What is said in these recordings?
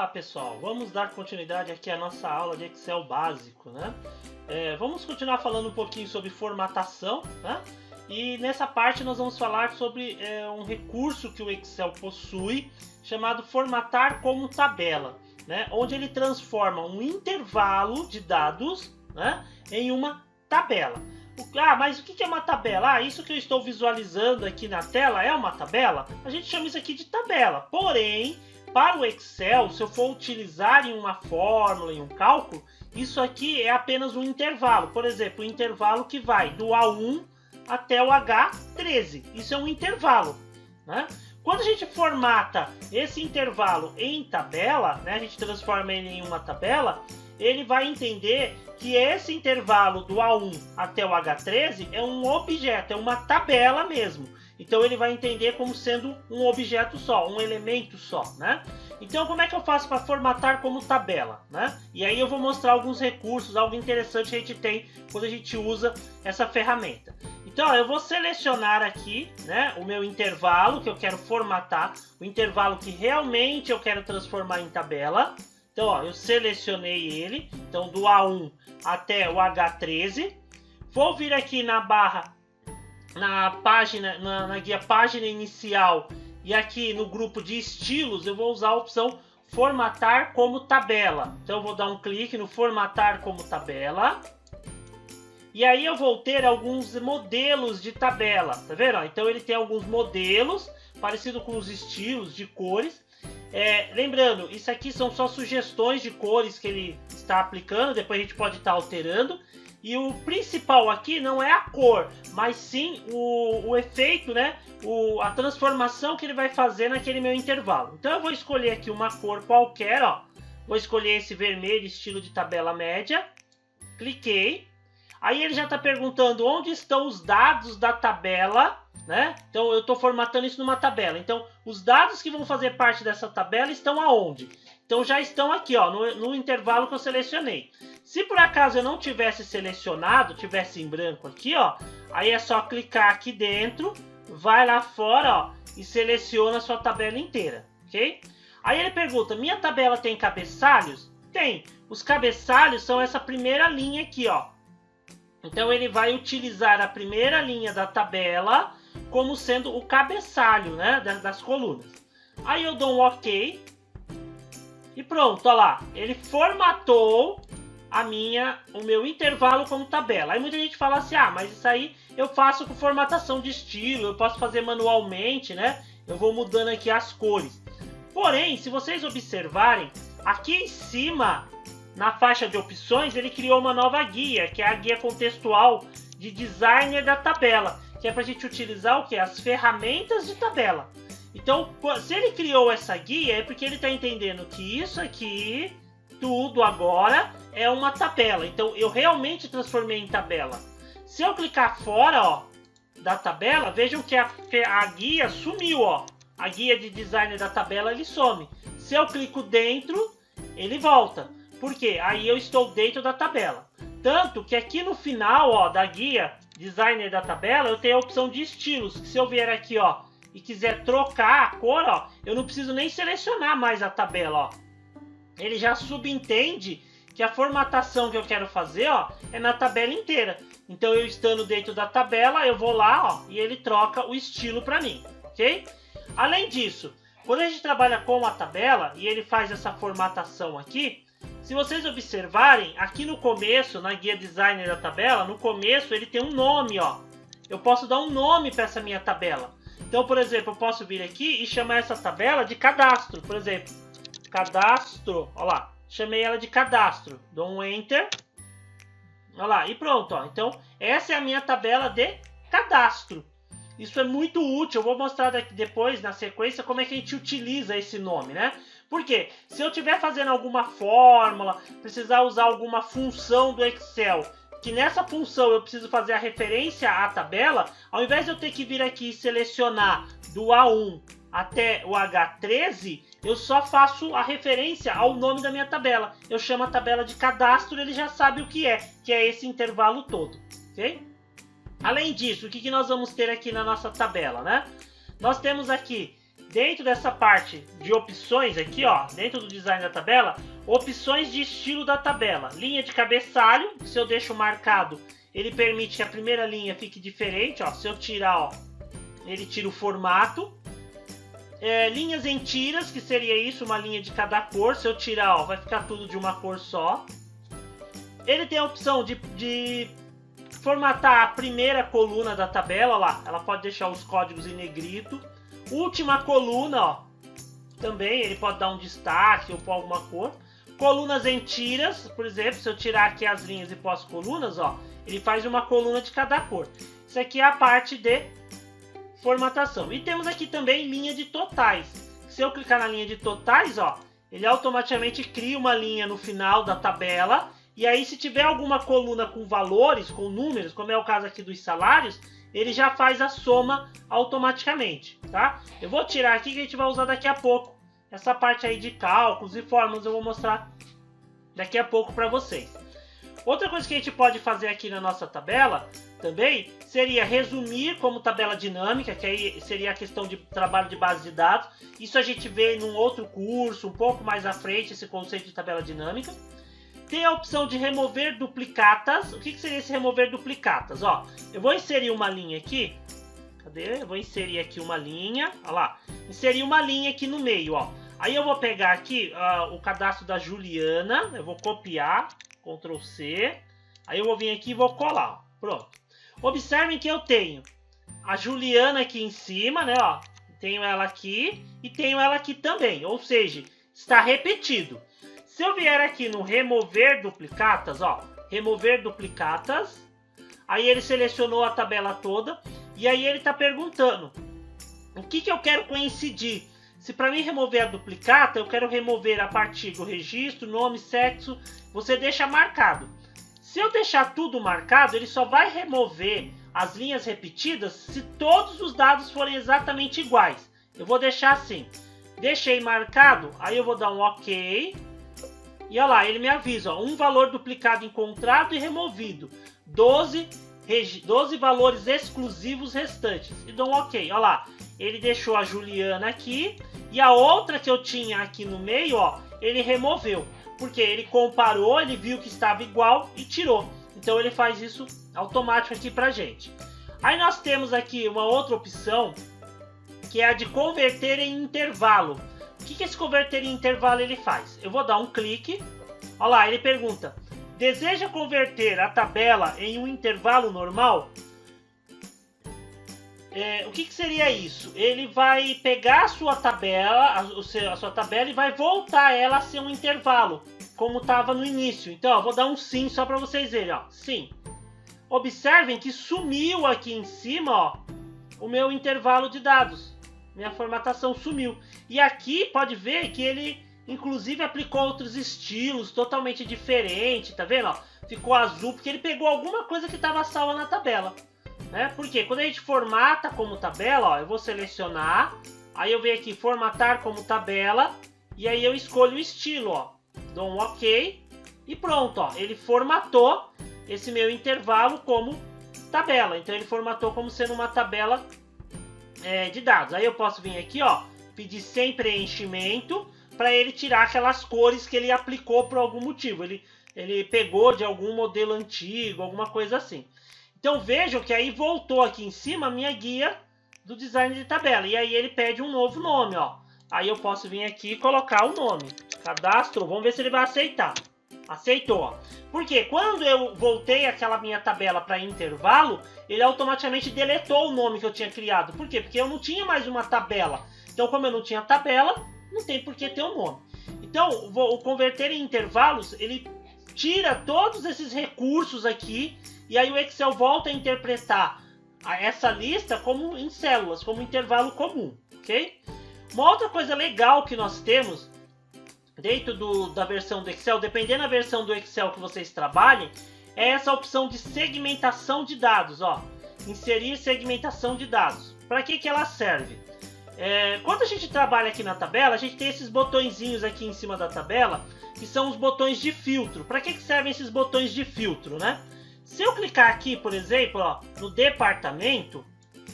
Olá pessoal, vamos dar continuidade aqui à nossa aula de Excel básico, né? Vamos continuar falando um pouquinho sobre formatação, né? E nessa parte nós vamos falar sobre um recurso que o Excel possui, chamado formatar como tabela, né? Onde ele transforma um intervalo de dados, né, em uma tabela. Mas o que é uma tabela? Isso que eu estou visualizando aqui na tela é uma tabela? A gente chama isso aqui de tabela, porém, para o Excel, se eu for utilizar em uma fórmula, em um cálculo, isso aqui é apenas um intervalo. Por exemplo, o intervalo que vai do A1 até o H13. Isso é um intervalo, né? Quando a gente formata esse intervalo em tabela, né, a gente transforma ele em uma tabela, ele vai entender que esse intervalo do A1 até o H13 é um objeto, é uma tabela mesmo. Então ele vai entender como sendo um objeto só, um elemento só, né? Então como é que eu faço para formatar como tabela, né? E aí eu vou mostrar alguns recursos, algo interessante que a gente tem quando a gente usa essa ferramenta. Então eu vou selecionar aqui, né, o meu intervalo que eu quero formatar, o intervalo que realmente eu quero transformar em tabela. Então ó, eu selecionei ele, então do A1 até o H13. Vou vir aqui na barra, na página, na guia página inicial, e aqui no grupo de estilos eu vou usar a opção formatar como tabela. Então eu vou dar um clique no formatar como tabela. E aí eu vou ter alguns modelos de tabela, tá vendo? Então ele tem alguns modelos, parecido com os estilos de cores. Lembrando, isso aqui são só sugestões de cores que ele está aplicando, depois a gente pode estar alterando. E o principal aqui não é a cor, mas sim o efeito, né? A transformação que ele vai fazer naquele meu intervalo. Então eu vou escolher aqui uma cor qualquer, ó. Vou escolher esse vermelho, estilo de tabela média. Cliquei. Aí ele já está perguntando onde estão os dados da tabela, né? Então eu estou formatando isso numa tabela. Então os dados que vão fazer parte dessa tabela estão aonde? Então já estão aqui, ó, no intervalo que eu selecionei. Se por acaso eu não tivesse selecionado, tivesse em branco aqui, ó, aí é só clicar aqui dentro, vai lá fora, ó, e seleciona a sua tabela inteira, ok? Aí ele pergunta, minha tabela tem cabeçalhos? Tem. Os cabeçalhos são essa primeira linha aqui, ó. Então ele vai utilizar a primeira linha da tabela como sendo o cabeçalho, né, das colunas. Aí eu dou um OK. E pronto, olha lá, ele formatou o meu intervalo como tabela. Aí muita gente fala assim, mas isso aí eu faço com formatação de estilo, eu posso fazer manualmente, né? Eu vou mudando aqui as cores. Porém, se vocês observarem, aqui em cima, na faixa de opções, ele criou uma nova guia, que é a guia contextual de designer da tabela, que é para a gente utilizar o quê? As ferramentas de tabela. Então, se ele criou essa guia, é porque ele está entendendo que isso aqui, tudo agora, é uma tabela. Então, eu realmente transformei em tabela. Se eu clicar fora, ó, da tabela, vejam que a guia sumiu, ó. A guia de design da tabela, ele some. Se eu clico dentro, ele volta. Por quê? Aí eu estou dentro da tabela. Tanto que aqui no final, ó, da guia designer da tabela, eu tenho a opção de estilos. Que se eu vier aqui, ó, e quiser trocar a cor, ó, eu não preciso nem selecionar mais a tabela, ó. Ele já subentende que a formatação que eu quero fazer, ó, é na tabela inteira. Então eu estando dentro da tabela, eu vou lá, ó, e ele troca o estilo para mim, ok? Além disso, quando a gente trabalha com a tabela e ele faz essa formatação aqui, se vocês observarem, aqui no começo, na guia designer da tabela, no começo ele tem um nome, ó. Eu posso dar um nome para essa minha tabela. Então, por exemplo, eu posso vir aqui e chamar essa tabela de cadastro. Por exemplo, cadastro, ó lá, chamei ela de cadastro. Dou um Enter. Olha lá, e pronto, ó. Então, essa é a minha tabela de cadastro. Isso é muito útil, eu vou mostrar depois, na sequência, como é que a gente utiliza esse nome, né? Porque se eu estiver fazendo alguma fórmula, precisar usar alguma função do Excel, que nessa função eu preciso fazer a referência à tabela, ao invés de eu ter que vir aqui e selecionar do A1 até o H13, eu só faço a referência ao nome da minha tabela. Eu chamo a tabela de cadastro, ele já sabe o que é esse intervalo todo, ok? Além disso, o que nós vamos ter aqui na nossa tabela, né? Nós temos aqui dentro dessa parte de opções aqui, ó, dentro do design da tabela, opções de estilo da tabela. Linha de cabeçalho, se eu deixo marcado, ele permite que a primeira linha fique diferente, ó. Se eu tirar, ó, ele tira o formato. Linhas em tiras, que seria isso, uma linha de cada cor. Se eu tirar, ó, vai ficar tudo de uma cor só. Ele tem a opção de formatar a primeira coluna da tabela, ó lá. Ela pode deixar os códigos em negrito. Última coluna, ó, também ele pode dar um destaque ou pôr alguma cor. Colunas em tiras, por exemplo, se eu tirar aqui as linhas e pôr as colunas, ó, ele faz uma coluna de cada cor. Isso aqui é a parte de formatação. E temos aqui também linha de totais. Se eu clicar na linha de totais, ó, ele automaticamente cria uma linha no final da tabela. E aí, se tiver alguma coluna com valores, com números, como é o caso aqui dos salários, ele já faz a soma automaticamente, tá? Eu vou tirar aqui que a gente vai usar daqui a pouco. Essa parte aí de cálculos e fórmulas eu vou mostrar daqui a pouco para vocês. Outra coisa que a gente pode fazer aqui na nossa tabela também seria resumir como tabela dinâmica, que aí seria a questão de trabalho de base de dados. Isso a gente vê num outro curso, um pouco mais à frente, esse conceito de tabela dinâmica. Tem a opção de remover duplicatas. O que seria esse remover duplicatas? Ó, eu vou inserir uma linha aqui. Cadê? Eu vou inserir aqui uma linha. Olha lá. Inserir uma linha aqui no meio, ó. Aí eu vou pegar aqui o cadastro da Juliana. Eu vou copiar. Ctrl C. Aí eu vou vir aqui e vou colar. Ó. Pronto. Observem que eu tenho a Juliana aqui em cima, né? Ó. Tenho ela aqui e tenho ela aqui também. Ou seja, está repetido. Se eu vier aqui no remover duplicatas, ó, remover duplicatas, aí ele selecionou a tabela toda e aí ele está perguntando o que eu quero coincidir. Se para mim remover a duplicata, eu quero remover a partir do registro, nome, sexo, você deixa marcado. Se eu deixar tudo marcado, ele só vai remover as linhas repetidas se todos os dados forem exatamente iguais. Eu vou deixar assim, deixei marcado, aí eu vou dar um OK. E olha lá, ele me avisa, ó, um valor duplicado encontrado e removido. 12 valores exclusivos restantes. E dou um OK. Olha lá, ele deixou a Juliana aqui. E a outra que eu tinha aqui no meio, ó, ele removeu. Porque ele comparou, ele viu que estava igual e tirou. Então ele faz isso automático aqui pra gente. Aí nós temos aqui uma outra opção, que é a de converter em intervalo. O que esse converter em intervalo ele faz? Eu vou dar um clique. Olha lá, ele pergunta: deseja converter a tabela em um intervalo normal? O que seria isso? Ele vai pegar a sua tabela, a sua tabela e vai voltar ela a ser um intervalo, como estava no início. Então, ó, vou dar um sim só para vocês verem. Ó, sim. Observem que sumiu aqui em cima, ó, o meu intervalo de dados. Minha formatação sumiu. E aqui pode ver que ele, inclusive, aplicou outros estilos totalmente diferentes. Tá vendo? Ó, ficou azul porque ele pegou alguma coisa que estava salva na tabela. Né? Porque quando a gente formata como tabela, ó, eu vou selecionar. Aí eu venho aqui formatar como tabela. E aí eu escolho o estilo. Ó, dou um OK. E pronto. Ó, ele formatou esse meu intervalo como tabela. Então ele formatou como sendo uma tabela de dados. Aí eu posso vir aqui, ó, pedir sem preenchimento para ele tirar aquelas cores que ele aplicou por algum motivo. Ele pegou de algum modelo antigo, alguma coisa assim. Então vejam que aí voltou aqui em cima a minha guia do design de tabela. E aí ele pede um novo nome, ó. Aí eu posso vir aqui e colocar o nome. Cadastro, vamos ver se ele vai aceitar. Aceitou, ó. Porque quando eu voltei aquela minha tabela para intervalo, ele automaticamente deletou o nome que eu tinha criado. Por quê? Porque eu não tinha mais uma tabela. Então, como eu não tinha tabela, não tem por que ter um nome. Então, o converter em intervalos, ele tira todos esses recursos aqui e aí o Excel volta a interpretar essa lista como em células, como intervalo comum, ok? Uma outra coisa legal que nós temos dentro da versão do Excel, dependendo da versão do Excel que vocês trabalhem, é essa opção de segmentação de dados, ó. Inserir segmentação de dados. Para que ela serve? Quando a gente trabalha aqui na tabela, a gente tem esses botõezinhos aqui em cima da tabela, que são os botões de filtro. Para que servem esses botões de filtro, né? Se eu clicar aqui, por exemplo, ó, no departamento,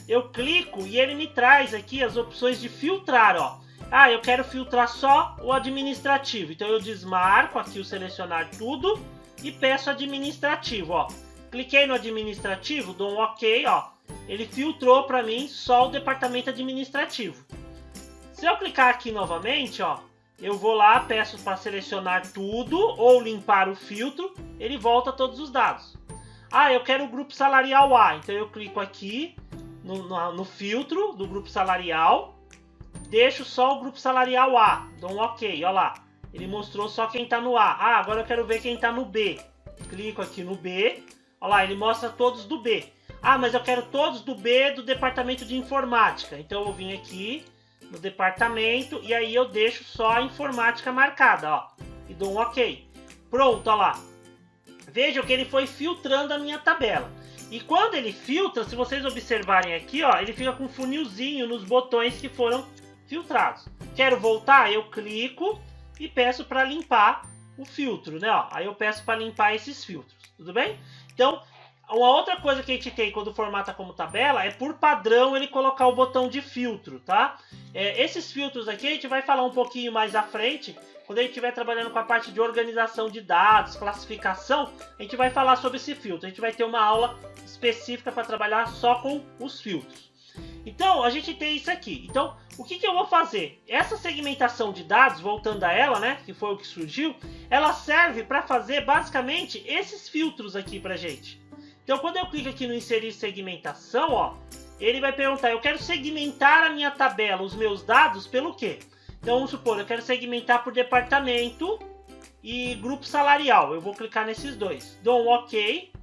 eu clico e ele me traz aqui as opções de filtrar, ó. Ah, eu quero filtrar só o administrativo. Então eu desmarco aqui o selecionar tudo e peço administrativo, ó. Cliquei no administrativo, dou um OK, ó. Ele filtrou para mim só o departamento administrativo. Se eu clicar aqui novamente, ó, eu vou lá, peço para selecionar tudo ou limpar o filtro, ele volta todos os dados. Ah, eu quero o grupo salarial A, então eu clico aqui no filtro do grupo salarial, deixo só o grupo salarial A, dou um OK, ó lá, ele mostrou só quem está no A. Ah, agora eu quero ver quem está no B, clico aqui no B, ó lá, ele mostra todos do B. Ah, mas eu quero todos do B do departamento de informática, então eu vim aqui no departamento e aí eu deixo só a informática marcada, ó, e dou um OK. Pronto, ó lá. Vejam que ele foi filtrando a minha tabela. E quando ele filtra, se vocês observarem aqui, ó, ele fica com um funilzinho nos botões que foram filtrados. Quero voltar? Eu clico e peço para limpar o filtro, né? Ó, aí eu peço para limpar esses filtros, tudo bem? Então, uma outra coisa que a gente tem quando formata como tabela é, por padrão, ele colocar o botão de filtro, tá? Esses filtros aqui a gente vai falar um pouquinho mais à frente, quando a gente estiver trabalhando com a parte de organização de dados, classificação, a gente vai falar sobre esse filtro. A gente vai ter uma aula específica para trabalhar só com os filtros. Então, a gente tem isso aqui. Então, o que eu vou fazer? Essa segmentação de dados, voltando a ela, né, que foi o que surgiu, ela serve para fazer basicamente esses filtros aqui pra gente. Então, quando eu clico aqui no inserir segmentação, ó, ele vai perguntar, eu quero segmentar a minha tabela, os meus dados, pelo quê? Então, vamos supor, eu quero segmentar por departamento e grupo salarial. Eu vou clicar nesses dois. Dou um OK.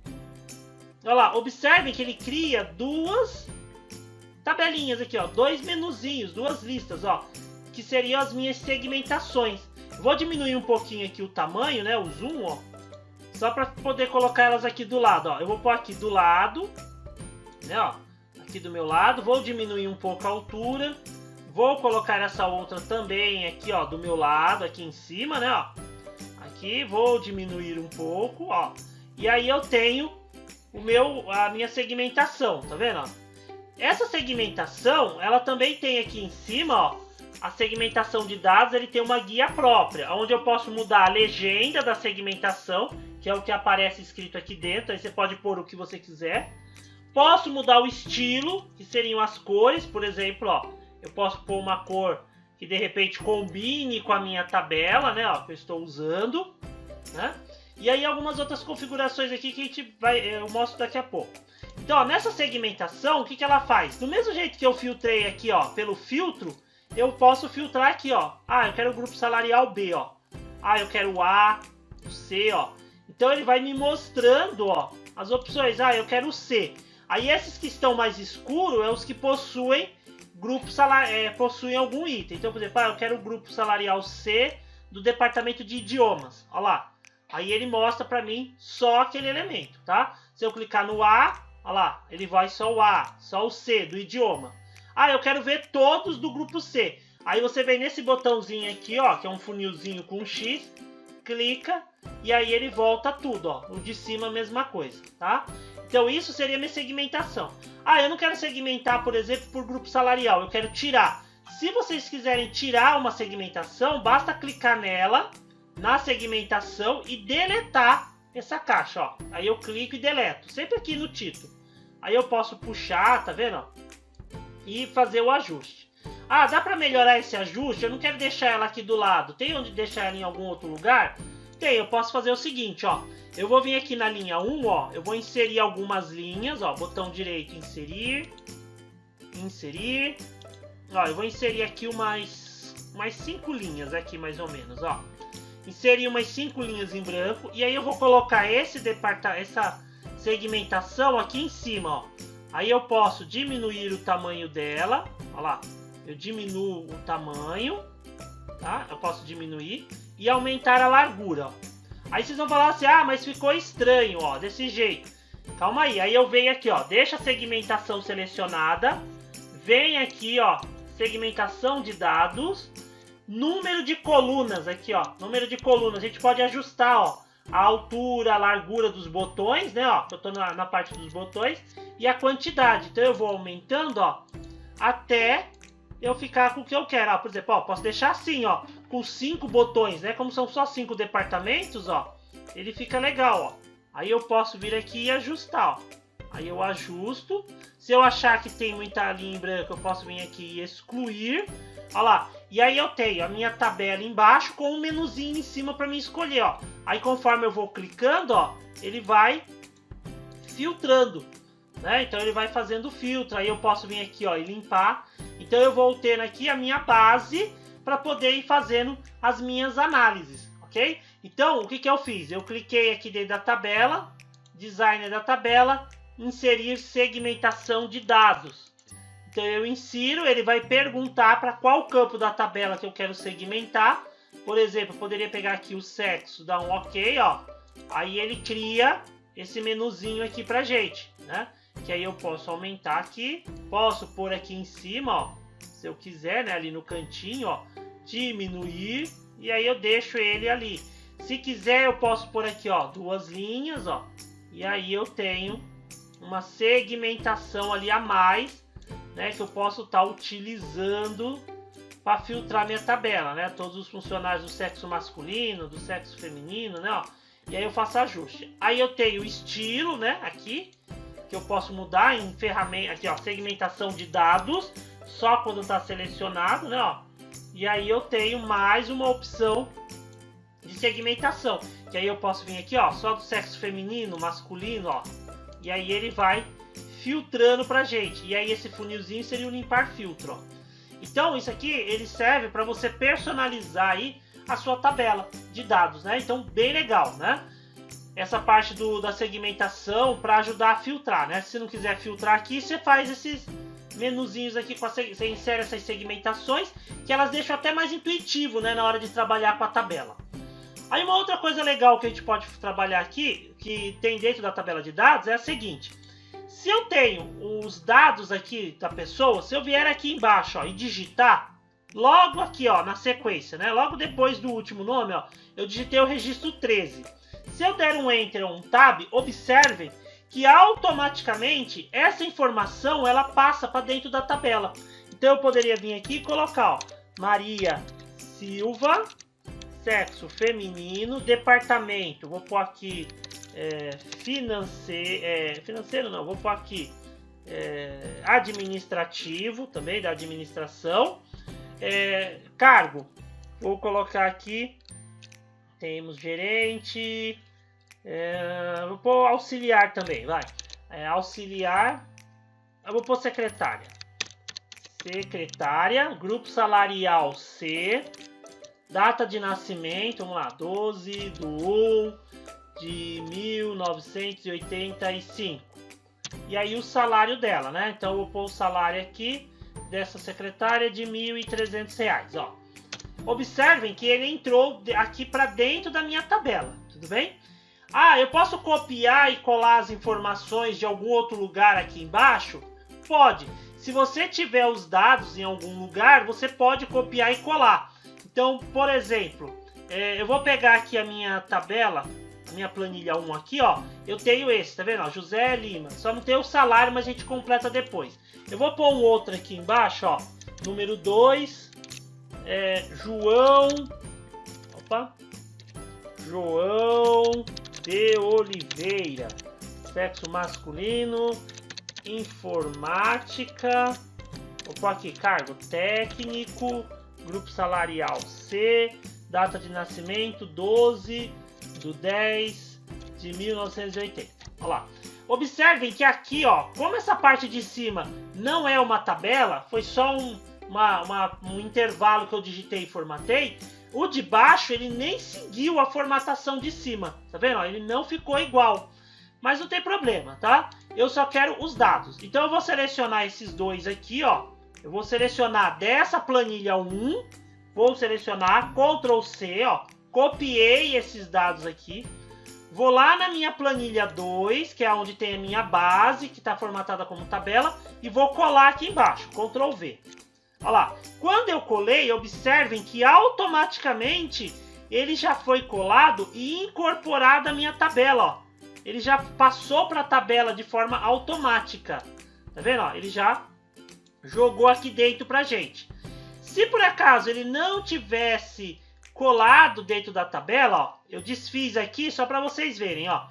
Olha lá, observem que ele cria duas tabelinhas aqui, ó, dois menuzinhos, duas listas, ó, que seriam as minhas segmentações. Vou diminuir um pouquinho aqui o tamanho, né, o zoom, ó, só para poder colocar elas aqui do lado, ó. Eu vou pôr aqui do lado, né, ó, aqui do meu lado. Vou diminuir um pouco a altura. Vou colocar essa outra também aqui, ó, do meu lado, aqui em cima, né, ó. Aqui, vou diminuir um pouco, ó. E aí eu tenho a minha segmentação, tá vendo, ó? Essa segmentação, ela também tem aqui em cima, ó, a segmentação de dados, ele tem uma guia própria, onde eu posso mudar a legenda da segmentação, que é o que aparece escrito aqui dentro, aí você pode pôr o que você quiser. Posso mudar o estilo, que seriam as cores, por exemplo, ó, eu posso pôr uma cor que de repente combine com a minha tabela, né, ó, que eu estou usando, né? E aí algumas outras configurações aqui que eu mostro daqui a pouco. Então, ó, nessa segmentação, o que ela faz? Do mesmo jeito que eu filtrei aqui, ó, pelo filtro, eu posso filtrar aqui, ó. Ah, eu quero o grupo salarial B, ó. Ah, eu quero o A, o C, ó. Então ele vai me mostrando, ó, as opções. Ah, eu quero o C. Aí esses que estão mais escuros é os que possuem possuem algum item. Então, por exemplo, eu quero o grupo salarial C do departamento de idiomas. Olha lá. Aí ele mostra para mim só aquele elemento, tá? Se eu clicar no A, olha lá, ele vai só o A, só o C do idioma. Ah, eu quero ver todos do grupo C. Aí você vem nesse botãozinho aqui, ó, que é um funilzinho com um X, clica e aí ele volta tudo, ó. O de cima a mesma coisa, tá? Então isso seria minha segmentação. Ah, eu não quero segmentar, por exemplo, por grupo salarial, eu quero tirar. Se vocês quiserem tirar uma segmentação, basta clicar nela, na segmentação e deletar essa caixa, ó. Aí eu clico e deleto, sempre aqui no título. Aí eu posso puxar, tá vendo, ó, e fazer o ajuste. Ah, dá para melhorar esse ajuste? Eu não quero deixar ela aqui do lado. Tem onde deixar ela em algum outro lugar? Tem, eu posso fazer o seguinte, ó. Eu vou vir aqui na linha 1, ó. Eu vou inserir algumas linhas, ó. Botão direito, inserir. Inserir. Ó, eu vou inserir aqui umas 5 linhas aqui, mais ou menos, ó. Inserir umas 5 linhas em branco. E aí eu vou colocar essa segmentação aqui em cima, ó. Aí eu posso diminuir o tamanho dela. Ó lá. Eu diminuo o tamanho, tá? Eu posso diminuir e aumentar a largura, ó. Aí vocês vão falar assim, ah, mas ficou estranho, ó, desse jeito. Calma aí, aí eu venho aqui, ó, deixa a segmentação selecionada, vem aqui, ó, segmentação de dados, número de colunas aqui, ó, número de colunas, a gente pode ajustar, ó, a altura, a largura dos botões, né? Ó, eu tô na parte dos botões e a quantidade. Então eu vou aumentando, ó, até eu ficar com o que eu quero. Ó, por exemplo, ó, posso deixar assim, ó, com 5 botões, né? Como são só 5 departamentos, ó, ele fica legal, ó. Aí eu posso vir aqui e ajustar, ó. Aí eu ajusto. Se eu achar que tem muita linha em branco, eu posso vir aqui e excluir. Olha lá. E aí eu tenho a minha tabela embaixo com um menuzinho em cima para mim escolher, ó. Aí conforme eu vou clicando, ó, ele vai filtrando, né? Então ele vai fazendo filtro. Aí eu posso vir aqui, ó, e limpar. Então eu vou ter aqui a minha base para poder ir fazendo as minhas análises, ok? Então o que eu fiz? Eu cliquei aqui dentro da tabela, designer da tabela, inserir segmentação de dados. Então eu insiro, ele vai perguntar para qual campo da tabela que eu quero segmentar. Por exemplo, eu poderia pegar aqui o sexo, dar um OK, ó. Aí ele cria esse menuzinho aqui pra gente, né? Que aí eu posso aumentar aqui, posso pôr aqui em cima, ó, se eu quiser, né, ali no cantinho, ó, diminuir, e aí eu deixo ele ali. Se quiser eu posso pôr aqui, ó, 2 linhas, ó, e aí eu tenho uma segmentação ali a mais, né, que eu posso estar utilizando para filtrar minha tabela, né, todos os funcionários do sexo masculino, do sexo feminino, né, ó, e aí eu faço ajuste. Aí eu tenho o estilo, né, aqui, que eu posso mudar em ferramenta, aqui ó, segmentação de dados, só quando está selecionado, né, ó, e aí eu tenho mais uma opção de segmentação, que aí eu posso vir aqui, ó, só do sexo feminino, masculino, ó, e aí ele vai filtrando pra gente. E aí esse funilzinho seria o limpar filtro, ó. Então isso aqui ele serve para você personalizar aí a sua tabela de dados, né? Então bem legal, né? Essa parte da segmentação para ajudar a filtrar, né? Se não quiser filtrar aqui, você faz esses menuzinhos aqui, você insere essas segmentações, que elas deixam até mais intuitivo, né, na hora de trabalhar com a tabela. Aí uma outra coisa legal que a gente pode trabalhar aqui, que tem dentro da tabela de dados, é a seguinte. Se eu tenho os dados aqui da pessoa, se eu vier aqui embaixo, ó, e digitar, logo aqui, ó, na sequência, né, logo depois do último nome, ó, eu digitei o registro 13. Se eu der um Enter ou um Tab, observem que automaticamente essa informação ela passa para dentro da tabela. Então eu poderia vir aqui e colocar, ó, Maria Silva, sexo feminino, departamento, vou pôr aqui financeiro não, vou pôr aqui administrativo, também da administração, cargo, vou colocar aqui, temos gerente, vou pôr auxiliar também, vai, auxiliar, eu vou pôr secretária, grupo salarial C, data de nascimento, vamos lá, 12/1/1985. E aí o salário dela, né? Então eu vou pôr o salário aqui dessa secretária de R$ 1.300, ó. Observem que ele entrou aqui para dentro da minha tabela, tudo bem? Ah, eu posso copiar e colar as informações de algum outro lugar aqui embaixo? Pode. Se você tiver os dados em algum lugar, você pode copiar e colar. Então, por exemplo, eu vou pegar aqui a minha tabela, a minha planilha 1 aqui, ó. Eu tenho esse, tá vendo? Ó, José Lima. Só não tem o salário, mas a gente completa depois. Eu vou pôr um outro aqui embaixo, ó. Número 2, João de Oliveira. Sexo masculino, informática. Vou pôr aqui, cargo técnico. Grupo salarial C, data de nascimento 12/10/1980. Olha lá. Observem que aqui, ó, como essa parte de cima não é uma tabela, foi só um intervalo que eu digitei e formatei, o de baixo ele nem seguiu a formatação de cima, tá vendo? Ó, ele não ficou igual, mas não tem problema, tá? Eu só quero os dados, então eu vou selecionar esses dois aqui, ó. Eu vou selecionar dessa planilha 1, vou selecionar Ctrl C, ó, copiei esses dados aqui, vou lá na minha planilha 2, que é onde tem a minha base, que está formatada como tabela, e vou colar aqui embaixo, Ctrl V. Olha lá, quando eu colei, observem que automaticamente ele já foi colado e incorporado à minha tabela, ó. Ele já passou para a tabela de forma automática. Tá vendo? Ó, ele já jogou aqui dentro pra gente. Se por acaso ele não tivesse colado dentro da tabela, ó, eu desfiz aqui só para vocês verem, ó.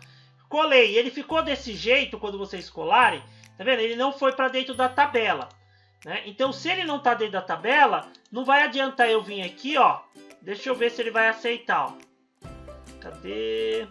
Colei, ele ficou desse jeito quando vocês colarem, tá vendo? Ele não foi para dentro da tabela, né? Então, se ele não tá dentro da tabela, não vai adiantar eu vir aqui, ó. Deixa eu ver se ele vai aceitar, ó. Cadê?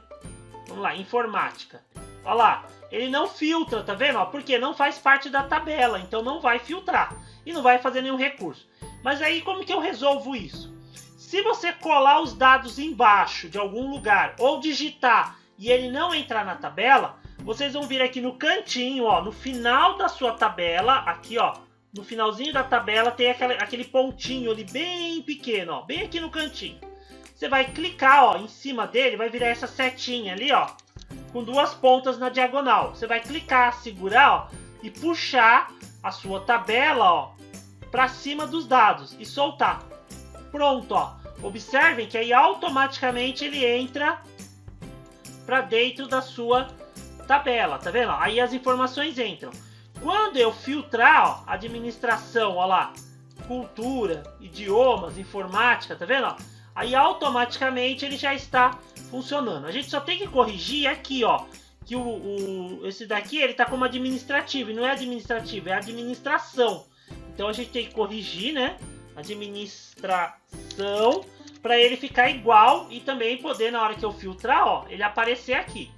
Vamos lá, informática. Olha lá, ele não filtra, tá vendo? Ó, porque não faz parte da tabela, então não vai filtrar e não vai fazer nenhum recurso. Mas aí como que eu resolvo isso? Se você colar os dados embaixo de algum lugar ou digitar e ele não entrar na tabela, vocês vão vir aqui no cantinho, ó, no final da sua tabela, aqui, ó, no finalzinho da tabela tem aquele pontinho ali bem pequeno, ó, bem aqui no cantinho. Você vai clicar, ó, em cima dele, vai virar essa setinha ali, ó, com duas pontas na diagonal. Você vai clicar, segurar, ó, e puxar a sua tabela, ó, para cima dos dados e soltar. Pronto, ó. Observem que aí automaticamente ele entra para dentro da sua tabela, tá vendo? Aí as informações entram. Quando eu filtrar, ó, administração, ó lá, cultura, idiomas, informática, tá vendo? Ó? Aí automaticamente ele já está funcionando. A gente só tem que corrigir aqui, ó, que esse daqui ele tá como administrativo, e não é administrativo, é administração. Então a gente tem que corrigir, né? Administração, para ele ficar igual e também poder, na hora que eu filtrar, ó, ele aparecer aqui.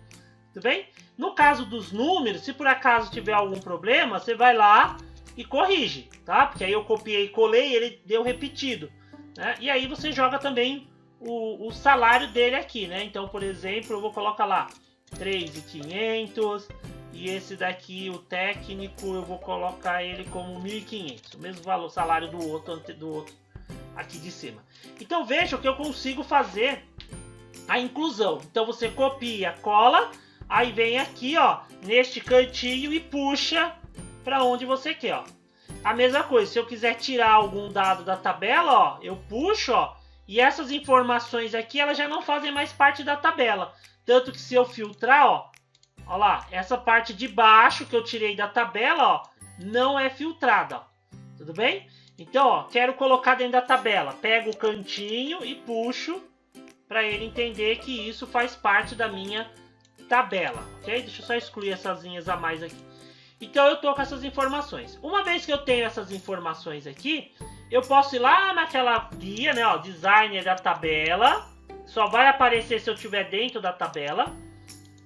Tudo bem? No caso dos números, se por acaso tiver algum problema, você vai lá e corrige, tá? Porque aí eu copiei e colei e ele deu repetido, né? E aí você joga também o salário dele aqui, né? Então, por exemplo, eu vou colocar lá 3.500 e esse daqui, o técnico, eu vou colocar ele como 1.500, o mesmo valor, salário do outro aqui de cima. Então vejam que eu consigo fazer a inclusão. Então você copia, cola, aí vem aqui, ó, neste cantinho e puxa para onde você quer, ó. A mesma coisa, se eu quiser tirar algum dado da tabela, ó, eu puxo, ó, e essas informações aqui, elas já não fazem mais parte da tabela. Tanto que se eu filtrar, ó lá, essa parte de baixo que eu tirei da tabela, ó, não é filtrada, ó. Tudo bem? Então, ó, quero colocar dentro da tabela. Pego o cantinho e puxo para ele entender que isso faz parte da minha tabela, ok? Deixa eu só excluir essas linhas a mais aqui. Então eu tô com essas informações. Uma vez que eu tenho essas informações aqui, eu posso ir lá naquela guia, né, ó, designer da tabela. Só vai aparecer se eu estiver dentro da tabela.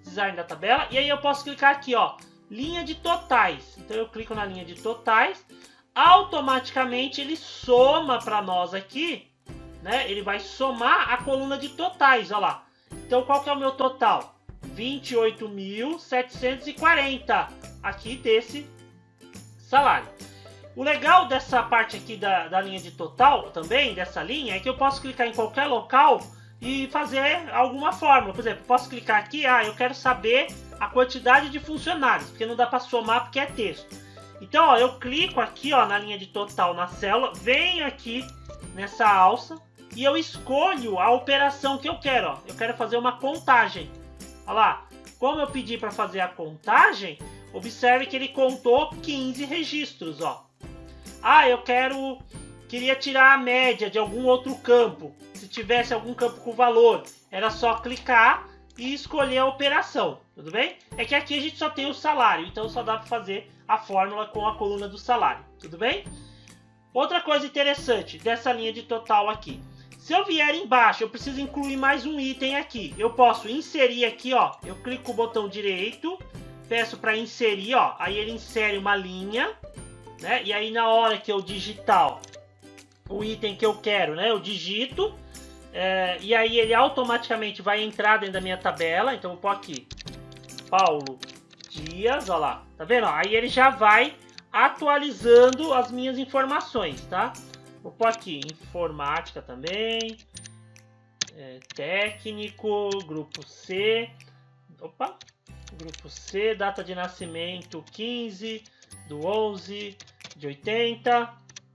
Design da tabela. E aí eu posso clicar aqui, ó, linha de totais. Então eu clico na linha de totais. Automaticamente ele soma para nós aqui, né? Ele vai somar a coluna de totais, ó lá. Então qual que é o meu total? 28.740 aqui desse salário. O legal dessa parte aqui da linha de total também, dessa linha, é que eu posso clicar em qualquer local e fazer alguma fórmula. Por exemplo, posso clicar aqui, eu quero saber a quantidade de funcionários, porque não dá para somar porque é texto. Então, ó, eu clico aqui, ó, na linha de total na célula, venho aqui nessa alça e eu escolho a operação que eu quero, ó. Eu quero fazer uma contagem. Olha lá, como eu pedi para fazer a contagem, observe que ele contou 15 registros, ó. Eu queria tirar a média de algum outro campo. Se tivesse algum campo com valor, era só clicar e escolher a operação, tudo bem? É que aqui a gente só tem o salário, então só dá para fazer a fórmula com a coluna do salário, tudo bem? Outra coisa interessante dessa linha de total aqui. Se eu vier embaixo, eu preciso incluir mais um item aqui. Eu posso inserir aqui, ó. Eu clico com o botão direito, peço para inserir, ó. Aí ele insere uma linha, né? E aí na hora que eu digitar, ó, o item que eu quero, né? Eu digito, e aí ele automaticamente vai entrar dentro da minha tabela. Então eu vou pôr aqui, Paulo Dias, ó lá. Tá vendo? Aí ele já vai atualizando as minhas informações, tá? Vou pôr aqui, informática também, técnico, grupo C, grupo C, data de nascimento 15/11/80,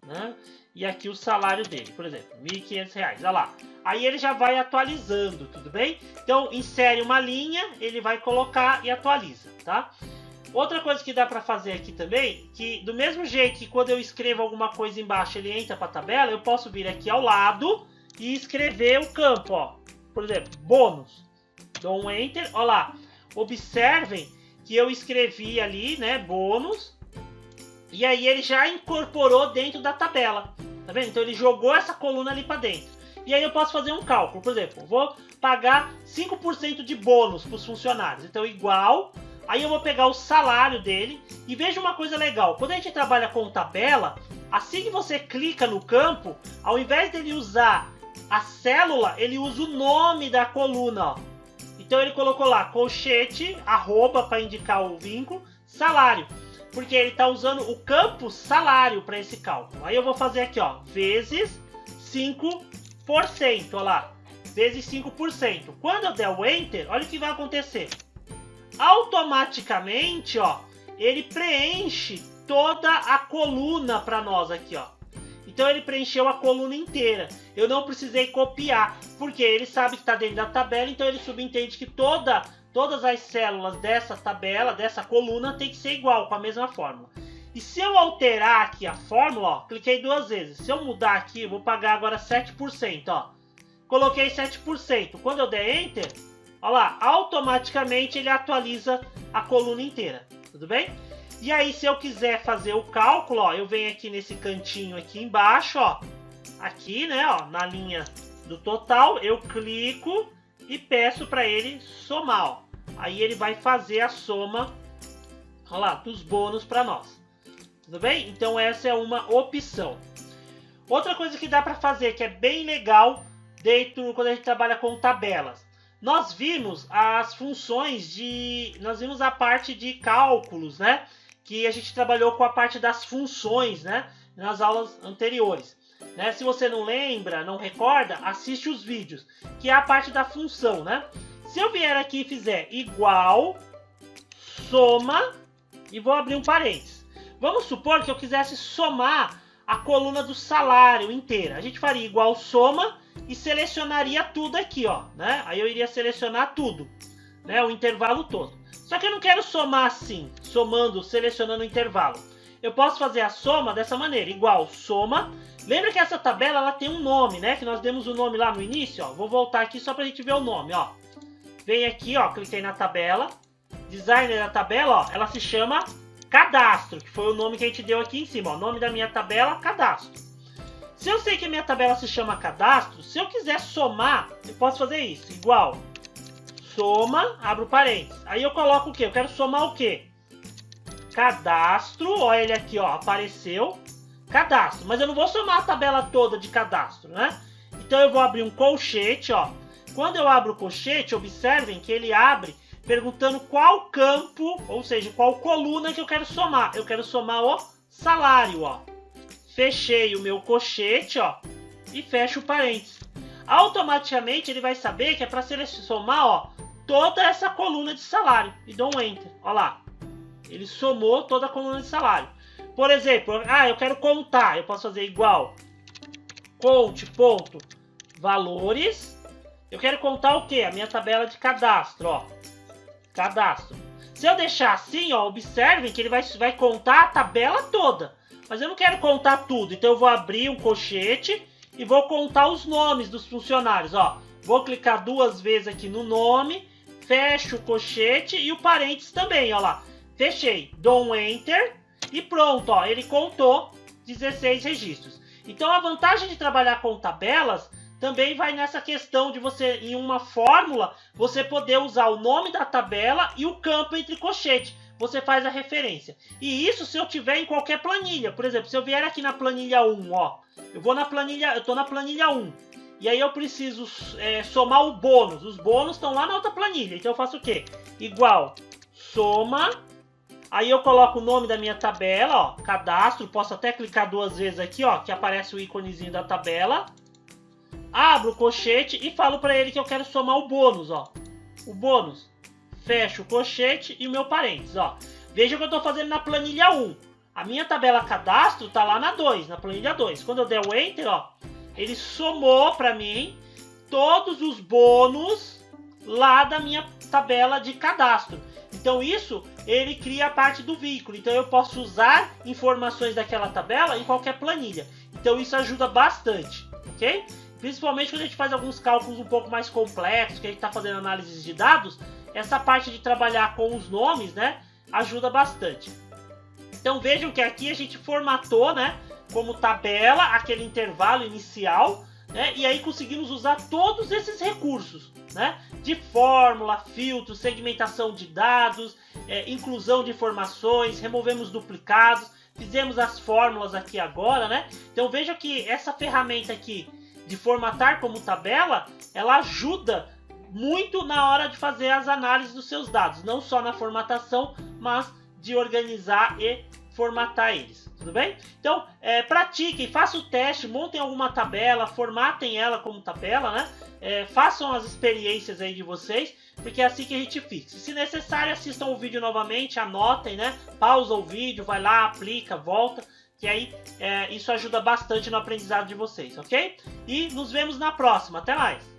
né? E aqui o salário dele, por exemplo, R$ 1.500, olha lá. Aí ele já vai atualizando, tudo bem? Então insere uma linha, ele vai colocar e atualiza, tá? Outra coisa que dá para fazer aqui também, que do mesmo jeito que quando eu escrevo alguma coisa embaixo ele entra para a tabela, eu posso vir aqui ao lado e escrever o campo, ó. Por exemplo, bônus. Dou um Enter, ó lá. Observem que eu escrevi ali, né, bônus. E aí ele já incorporou dentro da tabela, tá vendo? Então ele jogou essa coluna ali para dentro. E aí eu posso fazer um cálculo, por exemplo, vou pagar 5% de bônus para os funcionários. Então igual, aí eu vou pegar o salário dele e veja uma coisa legal. Quando a gente trabalha com tabela, assim que você clica no campo, ao invés dele usar a célula, ele usa o nome da coluna, ó. Então ele colocou lá, colchete, arroba para indicar o vínculo, salário. Porque ele está usando o campo salário para esse cálculo. Aí eu vou fazer aqui, ó, vezes 5%, ó lá, vezes 5%. Quando eu der o Enter, olha o que vai acontecer. Automaticamente, ó, ele preenche toda a coluna para nós aqui, ó. Então ele preencheu a coluna inteira. Eu não precisei copiar, porque ele sabe que está dentro da tabela, então ele subentende que todas as células dessa tabela, dessa coluna, tem que ser igual, com a mesma fórmula. E se eu alterar aqui a fórmula, ó, cliquei 2 vezes. Se eu mudar aqui, eu vou pagar agora 7%, ó. Coloquei 7%. Quando eu der Enter, ó lá, automaticamente ele atualiza a coluna inteira. Tudo bem? E aí, se eu quiser fazer o cálculo, ó, eu venho aqui nesse cantinho aqui embaixo, ó. Aqui, né, ó, na linha do total, eu clico e peço para ele somar, ó. Aí ele vai fazer a soma, ó lá, dos bônus para nós. Tudo bem? Então essa é uma opção. Outra coisa que dá para fazer, que é bem legal dentro quando a gente trabalha com tabelas. Nós vimos as funções nós vimos a parte de cálculos, né? Que a gente trabalhou com a parte das funções, né? Nas aulas anteriores. Né? Se você não lembra, não recorda, assiste os vídeos, que é a parte da função, né? Se eu vier aqui e fizer igual, soma, e vou abrir um parênteses. Vamos supor que eu quisesse somar a coluna do salário inteira. A gente faria igual soma e selecionaria tudo aqui, ó, né? Aí eu iria selecionar tudo, né? O intervalo todo. Só que eu não quero somar assim, selecionando o intervalo. Eu posso fazer a soma dessa maneira, igual soma. Lembra que essa tabela ela tem um nome, né? Que nós demos o nome lá no início, ó. Vou voltar aqui só pra gente ver o nome, ó. Vem aqui, ó, cliquei na tabela. Designer da tabela, ó, ela se chama cadastro, que foi o nome que a gente deu aqui em cima, ó. Nome da minha tabela, cadastro. Se eu sei que a minha tabela se chama cadastro, se eu quiser somar, eu posso fazer isso, igual soma, abro parênteses. Aí eu coloco o quê? Eu quero somar o quê? Cadastro, olha ele aqui, ó, apareceu, cadastro. Mas eu não vou somar a tabela toda de cadastro, né? Então eu vou abrir um colchete, ó. Quando eu abro o colchete, observem que ele abre perguntando qual campo, ou seja, qual coluna que eu quero somar. Eu quero somar o salário, ó. Fechei o meu colchete, ó, e fecho o parênteses. Automaticamente ele vai saber que é para somar, ó, toda essa coluna de salário. E dou um Enter, ó lá. Ele somou toda a coluna de salário. Por exemplo, eu quero contar. Eu posso fazer igual conte, ponto, valores. Eu quero contar o quê? A minha tabela de cadastro, ó. Cadastro. Se eu deixar assim, ó, observem que ele vai contar a tabela toda. Mas eu não quero contar tudo. Então eu vou abrir um colchete e vou contar os nomes dos funcionários, ó. Vou clicar 2 vezes aqui no nome, fecho o colchete e o parênteses também, ó lá. Fechei, dou um Enter e pronto, ó, ele contou 16 registros. Então a vantagem de trabalhar com tabelas também vai nessa questão de você, em uma fórmula, você poder usar o nome da tabela e o campo entre colchete. Você faz a referência. E isso se eu tiver em qualquer planilha. Por exemplo, se eu vier aqui na planilha 1, ó, eu tô na planilha 1. E aí eu preciso somar o bônus. Os bônus estão lá na outra planilha. Então eu faço o quê? Igual soma. Aí eu coloco o nome da minha tabela, ó, cadastro. Posso até clicar 2 vezes aqui, ó, que aparece o íconezinho da tabela. Abro o colchete e falo para ele que eu quero somar o bônus, ó. O bônus. Fecho o colchete e o meu parênteses, ó. Veja que eu estou fazendo na planilha 1. A minha tabela cadastro está lá na 2, na planilha 2. Quando eu der o Enter, ó, ele somou para mim todos os bônus lá da minha tabela de cadastro. Então isso, ele cria a parte do veículo. Então eu posso usar informações daquela tabela em qualquer planilha. Então isso ajuda bastante, ok? Principalmente quando a gente faz alguns cálculos um pouco mais complexos, que a gente está fazendo análise de dados, essa parte de trabalhar com os nomes, né, ajuda bastante. Então vejam que aqui a gente formatou, né, como tabela aquele intervalo inicial, né, e aí conseguimos usar todos esses recursos, né, de fórmula, filtro, segmentação de dados, inclusão de informações, removemos duplicados, fizemos as fórmulas aqui agora, né. Então vejam que essa ferramenta aqui de formatar como tabela, ela ajuda muito na hora de fazer as análises dos seus dados, não só na formatação, mas de organizar e formatar eles, tudo bem? Então, pratiquem, façam o teste, montem alguma tabela, formatem ela como tabela, né? Façam as experiências aí de vocês, porque é assim que a gente fixa. Se necessário, assistam o vídeo novamente, anotem, né? Pausa o vídeo, vai lá, aplica, volta, que aí isso ajuda bastante no aprendizado de vocês, ok? E nos vemos na próxima, até mais!